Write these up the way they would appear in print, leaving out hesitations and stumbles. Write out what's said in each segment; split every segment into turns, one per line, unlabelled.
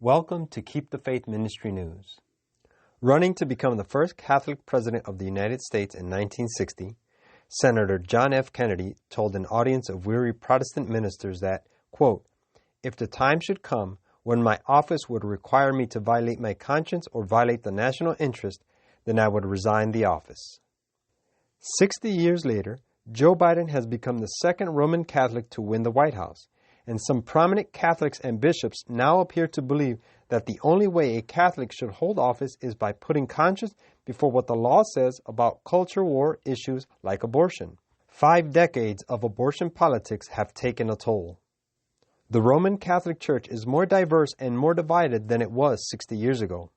Welcome to Keep the Faith Ministry News. Running to become the first Catholic president of the United States in 1960, Senator John F. Kennedy told an audience of weary Protestant ministers that, quote, "If the time should come when my office would require me to violate my conscience or violate the national interest, then I would resign the office." 60 years later, Joe Biden has become the second Roman Catholic to win the White House, and some prominent Catholics and bishops now appear to believe that the only way a Catholic should hold office is by putting conscience before what the law says about culture war issues like abortion. 5 decades of abortion politics have taken a toll. The Roman Catholic Church is more diverse and more divided than it was 60 years ago.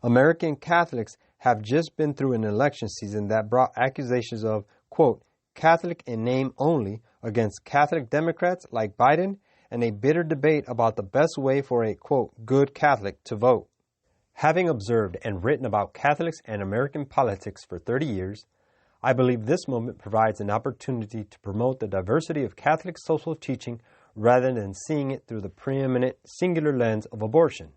American Catholics have just been through an election season that brought accusations of, quote, Catholic in name only against Catholic Democrats like Biden, and a bitter debate about the best way for a, quote, good Catholic to vote. Having observed and written about Catholics and American politics for 30 years, I believe this moment provides an opportunity to promote the diversity of Catholic social teaching rather than seeing it through the preeminent singular lens of abortion.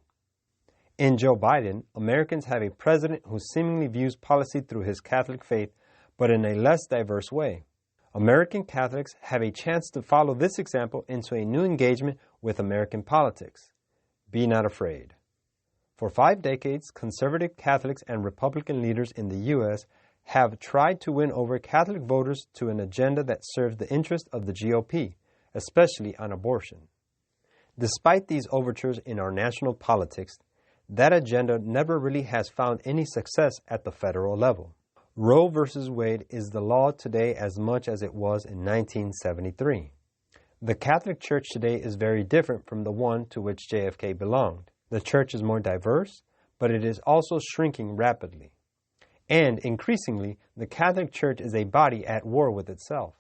In Joe Biden, Americans have a president who seemingly views policy through his Catholic faith, but in a less diverse way. American Catholics have a chance to follow this example into a new engagement with American politics. Be not afraid. For 5 decades, conservative Catholics and Republican leaders in the U.S. have tried to win over Catholic voters to an agenda that serves the interest of the GOP, especially on abortion. Despite these overtures in our national politics, that agenda never really has found any success at the federal level. Roe v. Wade is the law today as much as it was in 1973. The Catholic Church today is very different from the one to which JFK belonged. The Church is more diverse, but it is also shrinking rapidly. And increasingly, the Catholic Church is a body at war with itself.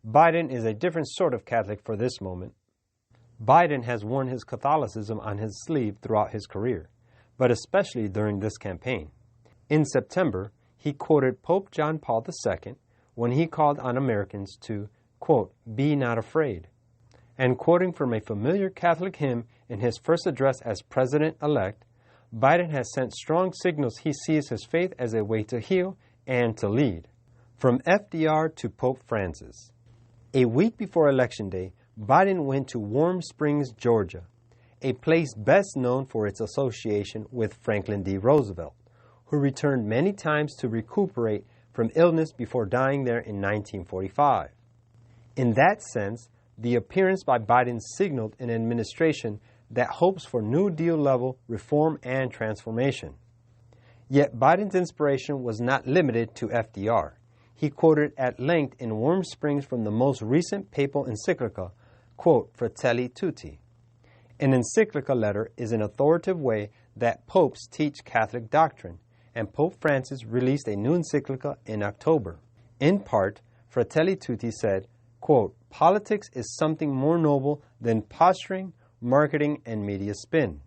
Biden is a different sort of Catholic for this moment. Biden has worn his Catholicism on his sleeve throughout his career, but especially during this campaign. In September, he quoted Pope John Paul II when he called on Americans to, quote, be not afraid. And quoting from a familiar Catholic hymn in his first address as president-elect, Biden has sent strong signals he sees his faith as a way to heal and to lead. From FDR to Pope Francis. A week before Election Day, Biden went to Warm Springs, Georgia, a place best known for its association with Franklin D. Roosevelt, who returned many times to recuperate from illness before dying there in 1945. In that sense, the appearance by Biden signaled an administration that hopes for New Deal-level reform and transformation. Yet Biden's inspiration was not limited to FDR. He quoted at length in Warm Springs from the most recent papal encyclical, quote, Fratelli Tutti. An encyclical letter is an authoritative way that popes teach Catholic doctrine, and Pope Francis released a new encyclical in October. In part, Fratelli Tutti said, quote, politics is something more noble than posturing, marketing, and media spin.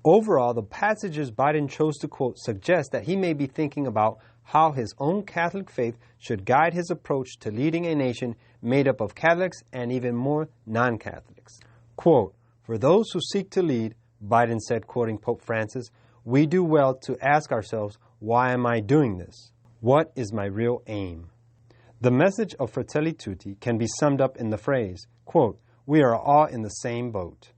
Overall, the passages Biden chose to quote suggest that he may be thinking about how his own Catholic faith should guide his approach to leading a nation made up of Catholics and even more non-Catholics. Quote, for those who seek to lead, Biden said, quoting Pope Francis, we do well to ask ourselves, why am I doing this? What is my real aim? The message of Fratelli Tutti can be summed up in the phrase, quote, we are all in the same boat.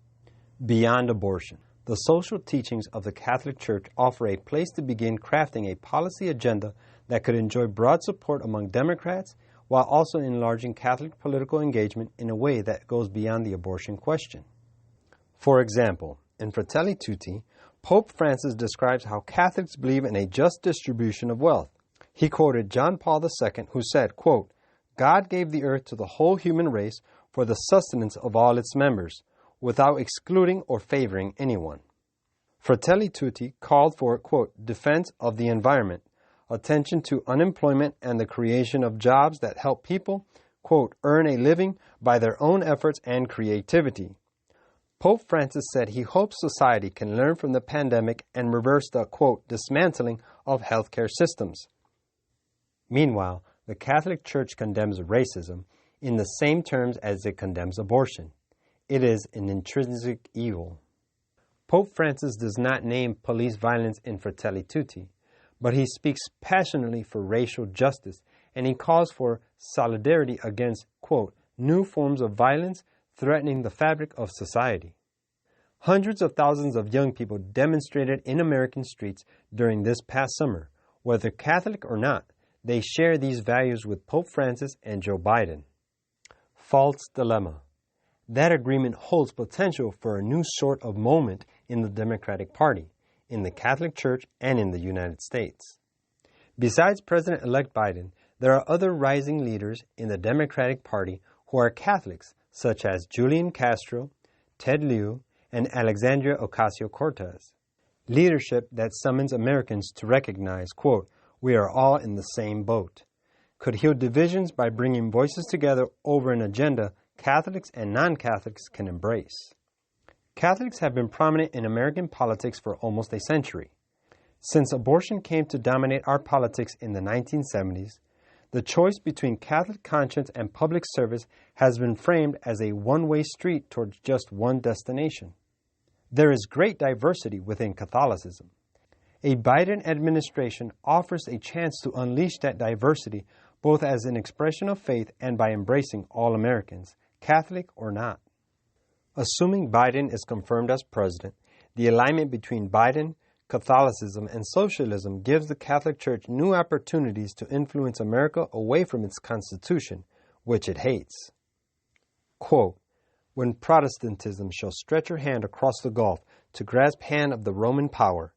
Beyond abortion, the social teachings of the Catholic Church offer a place to begin crafting a policy agenda that could enjoy broad support among Democrats while also enlarging Catholic political engagement in a way that goes beyond the abortion question. For example, in Fratelli Tutti, Pope Francis describes how Catholics believe in a just distribution of wealth. He quoted John Paul II, who said, quote, God gave the earth to the whole human race for the sustenance of all its members, without excluding or favoring anyone. Fratelli Tutti called for, quote, defense of the environment, attention to unemployment and the creation of jobs that help people, quote, earn a living by their own efforts and creativity. Pope Francis said he hopes society can learn from the pandemic and reverse the, quote, dismantling of healthcare systems. Meanwhile, the Catholic Church condemns racism in the same terms as it condemns abortion. It is an intrinsic evil. Pope Francis does not name police violence in Fratelli Tutti, but he speaks passionately for racial justice, and he calls for solidarity against, quote, new forms of violence threatening the fabric of society. Hundreds of thousands of young people demonstrated in American streets during this past summer. Whether Catholic or not, they share these values with Pope Francis and Joe Biden. False dilemma. That agreement holds potential for a new sort of moment in the Democratic Party, in the Catholic Church, and in the United States. Besides President-elect Biden, there are other rising leaders in the Democratic Party who are Catholics, such as Julian Castro, Ted Lieu, and Alexandria Ocasio-Cortez. Leadership that summons Americans to recognize, quote, we are all in the same boat, could heal divisions by bringing voices together over an agenda Catholics and non-Catholics can embrace. Catholics have been prominent in American politics for almost a century. Since abortion came to dominate our politics in the 1970s, the choice between Catholic conscience and public service has been framed as a one-way street towards just one destination. There is great diversity within Catholicism. A Biden administration offers a chance to unleash that diversity both as an expression of faith and by embracing all Americans, Catholic or not. Assuming Biden is confirmed as president, the alignment between Biden, Catholicism, and socialism gives the Catholic Church new opportunities to influence America away from its Constitution, which it hates. Quote, when Protestantism shall stretch her hand across the gulf to grasp hand of the Roman power,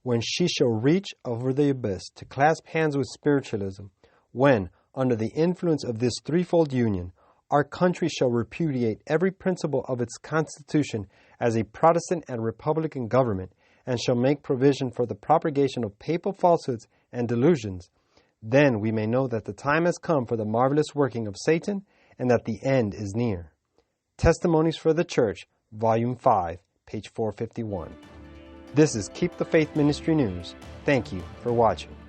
when she shall reach over the abyss to clasp hands with spiritualism, when, under the influence of this threefold union, our country shall repudiate every principle of its Constitution as a Protestant and Republican government, and shall make provision for the propagation of papal falsehoods and delusions, then we may know that the time has come for the marvelous working of Satan, and that the end is near. Testimonies for the Church, Volume 5, page 451. This is Keep the Faith Ministry News. Thank you for watching.